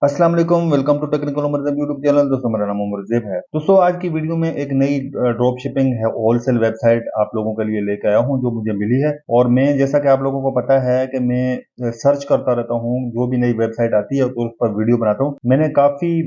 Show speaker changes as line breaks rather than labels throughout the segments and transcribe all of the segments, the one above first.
अस्सलाम वालेकुम, welcome to technical Umar YouTube channel. दोस्तों मेरा नाम उमर ज़ेब है। दोस्तों आज की वीडियो में एक नई ड्रॉप शिपिंग है होलसेल वेबसाइट आप लोगों के लिए लेके आया हूं जो मुझे मिली है। और मैं जैसा कि आप लोगों को पता है कि मैं सर्च करता रहता हूं, जो भी नई वेबसाइट आती है तो उस पर वीडियो बनाता हूं। मैंने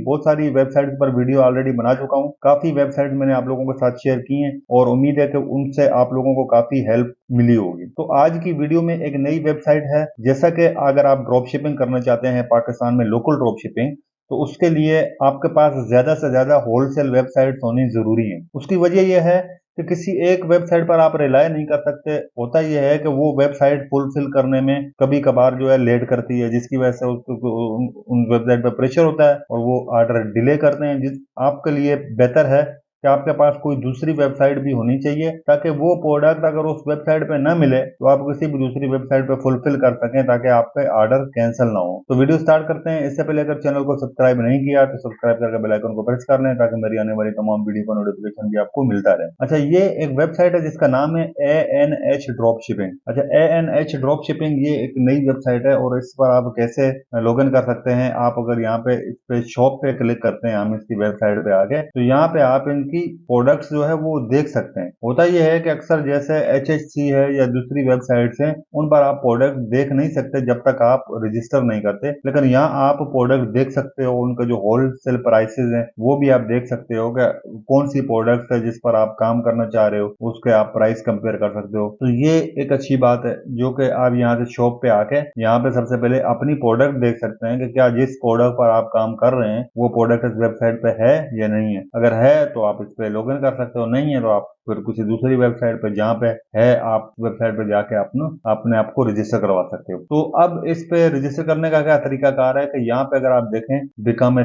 बहुत सारी वेबसाइट पर वीडियो ऑलरेडी बना चुका हूँ। काफी वेबसाइट मैंने आप लोगों के साथ शेयर की है और उम्मीद है कि उनसे आप लोगों को काफी हेल्प मिली होगी। तो आज की वीडियो में एक नई वेबसाइट है। जैसा कि अगर आप ड्रॉप शिपिंग करना चाहते हैं पाकिस्तान में लोकल ड्रॉप शिपिंग, तो उसके लिए आपके पास ज्यादा से ज्यादा होलसेल वेबसाइट होनी जरूरी है। उसकी वजह यह है कि किसी एक वेबसाइट पर आप रिलाय नहीं कर सकते। होता यह है कि वो वेबसाइट फुलफिल करने में कभी कभार जो है लेट करती है, जिसकी वजह से उन वेबसाइट पर प्रेशर होता है और वो ऑर्डर डिले करते हैं। जिस आपके लिए बेहतर है कि आपके पास कोई दूसरी वेबसाइट भी होनी चाहिए, ताकि वो प्रोडक्ट अगर उस वेबसाइट पे न मिले तो आप किसी भी दूसरी वेबसाइट पे फुलफिल कर सकें, ताकि आपके ऑर्डर कैंसिल ना हो। तो वीडियो स्टार्ट करते हैं। इससे पहले अगर चैनल को सब्सक्राइब नहीं किया तो सब्सक्राइब करके बेल आइकन को प्रेस कर लें, ताकि मेरी आने वाली तमाम वीडियो का नोटिफिकेशन भी आपको मिलता रहे। अच्छा, ये एक वेबसाइट है जिसका नाम है ANH ड्रॉप शिपिंग। अच्छा, ANH ड्रॉप शिपिंग ये एक नई वेबसाइट है और इस पर आप कैसे लॉग इन कर सकते हैं। आप अगर यहाँ पे इस पे शॉप पे क्लिक करते हैं, हम इसकी वेबसाइट पे आके, तो यहाँ पे आप इनकी प्रोडक्ट्स जो है वो देख सकते हैं। होता यह है कि अक्सर जैसे HHC है या दूसरी वेबसाइट्स हैं, उन पर आप प्रोडक्ट देख नहीं सकते जब तक आप रजिस्टर नहीं करते। लेकिन यहाँ आप प्रोडक्ट देख सकते हो, उनका जो होलसेल प्राइसेस हैं वो भी आप देख सकते हो कि कौन सी प्रोडक्ट है जिस पर आप काम करना चाह रहे हो, उसके आप प्राइस कंपेयर कर सकते हो। तो ये एक अच्छी बात है जो कि आप यहाँ से शॉप पे आके यहाँ पे सबसे पहले अपनी प्रोडक्ट देख सकते हैं कि क्या जिस प्रोडक्ट पर आप काम कर रहे हैं वो प्रोडक्ट इस वेबसाइट पे है या नहीं है। अगर है तो आप इस पे लॉग इन कर सकते हो, नहीं है तो आप फिर किसी दूसरी वेबसाइट पे जहाँ पे है आप वेबसाइट पे जाके अपने आप को रजिस्टर करवा सकते हो। तो अब इस पे रजिस्टर करने का क्या तरीकाकार है कि यहाँ पे अगर आप देखें बिकम ए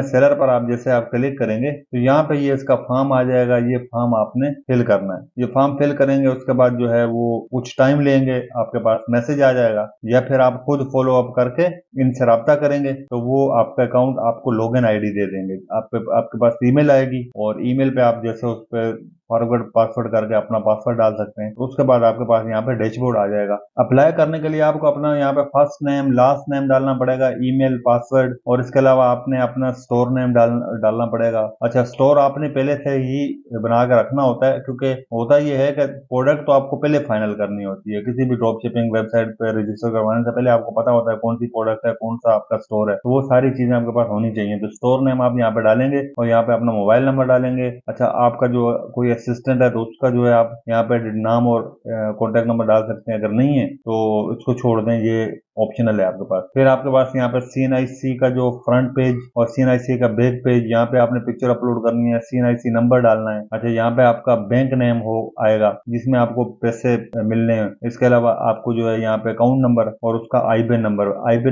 सेलर पर आप जैसे आप क्लिक करेंगे तो यहाँ पे ये इसका फॉर्म आ जाएगा। ये फॉर्म आपने फिल करना है। ये फॉर्म फिल करेंगे, उसके बाद जो है वो कुछ टाइम लेंगे, आपके पास मैसेज आ जाएगा, या फिर आप खुद फॉलो अप करके इनसे राब्ता करेंगे तो वो आपका अकाउंट आपको लॉगिन आईडी दे देंगे। आपके पास ईमेल आएगी और ईमेल पे आप जैसे उस पर फॉरवर्ड पासवर्ड करके अपना पासवर्ड डाल सकते हैं। तो उसके बाद आपके पास यहाँ पे डैशबोर्ड आ जाएगा। अप्लाई करने के लिए आपको अपना यहाँ पे फर्स्ट नेम लास्ट नेम डालना पड़ेगा, ईमेल पासवर्ड, और इसके अलावा आपने अपना स्टोर नेम डालना पड़ेगा। अच्छा, स्टोर आपने पहले से ही बना के रखना होता है, क्योंकि होता ये है कि प्रोडक्ट तो आपको पहले फाइनल करनी होती है। किसी भी ड्रॉप शिपिंग वेबसाइट पे रजिस्टर करवाने से पहले आपको पता होता है कौन सी प्रोडक्ट है, कौन सा आपका स्टोर है। तो वो सारी चीजें आपके पास होनी चाहिए। तो स्टोर नेम आप यहाँ पे डालेंगे और यहाँ पे अपना मोबाइल नंबर डालेंगे। अच्छा, आपका जो कोई असिस्टेंट है तो उसका जो है आप यहाँ पे नाम और कॉन्टेक्ट नंबर डाल सकते हैं। अगर नहीं है तो इसको छोड़ दें, ये ऑप्शनल है आपके पास। फिर आपके पास यहाँ पे CNIC का जो फ्रंट पेज और CNIC का बैक पेज, यहाँ पे आपने पिक्चर अपलोड करनी है, CNIC नंबर डालना है। अच्छा, यहाँ पे आपका बैंक नेम हो आएगा जिसमें आपको पैसे मिलने हैं। इसके अलावा आपको जो है यहाँ पे अकाउंट नंबर और उसका आईबीएन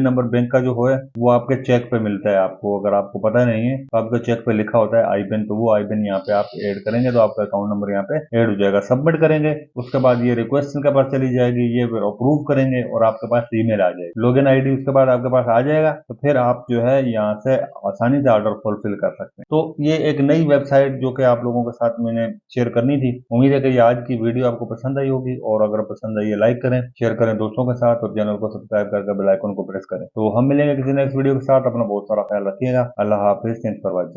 नंबर बैंक का जो है वो आपके चेक पे मिलता है। आपको अगर आपको पता नहीं है तो आपके चेक पे लिखा होता है आईबीएन, तो वो आईबीएन यहाँ पे आप ऐड करेंगे तो आपका अकाउंट नंबर यहाँ पे ऐड हो जाएगा। सबमिट करेंगे, उसके बाद ये रिक्वेस्ट के पास चली जाएगी, ये फिर अप्रूव करेंगे और आपके पास ईमेल आ जाएगी, लॉगिन आईडी उसके बाद आपके पास आ जाएगा। तो फिर आप जो है यहाँ से आसानी से ऑर्डर फुलफिल कर सकते हैं। तो ये एक नई वेबसाइट जो कि आप लोगों के साथ मैंने शेयर करनी थी। उम्मीद है कि ये आज की वीडियो आपको पसंद आई होगी, और अगर पसंद आई है लाइक करें, शेयर करें दोस्तों के साथ, और चैनल को सब्सक्राइब करके बेल आइकन को प्रेस करें। तो हम मिलेंगे किसी नेक्स्ट वीडियो के साथ। अपना बहुत सारा ख्याल रखिएगा। अल्लाह हाफिज। Thanks for watching.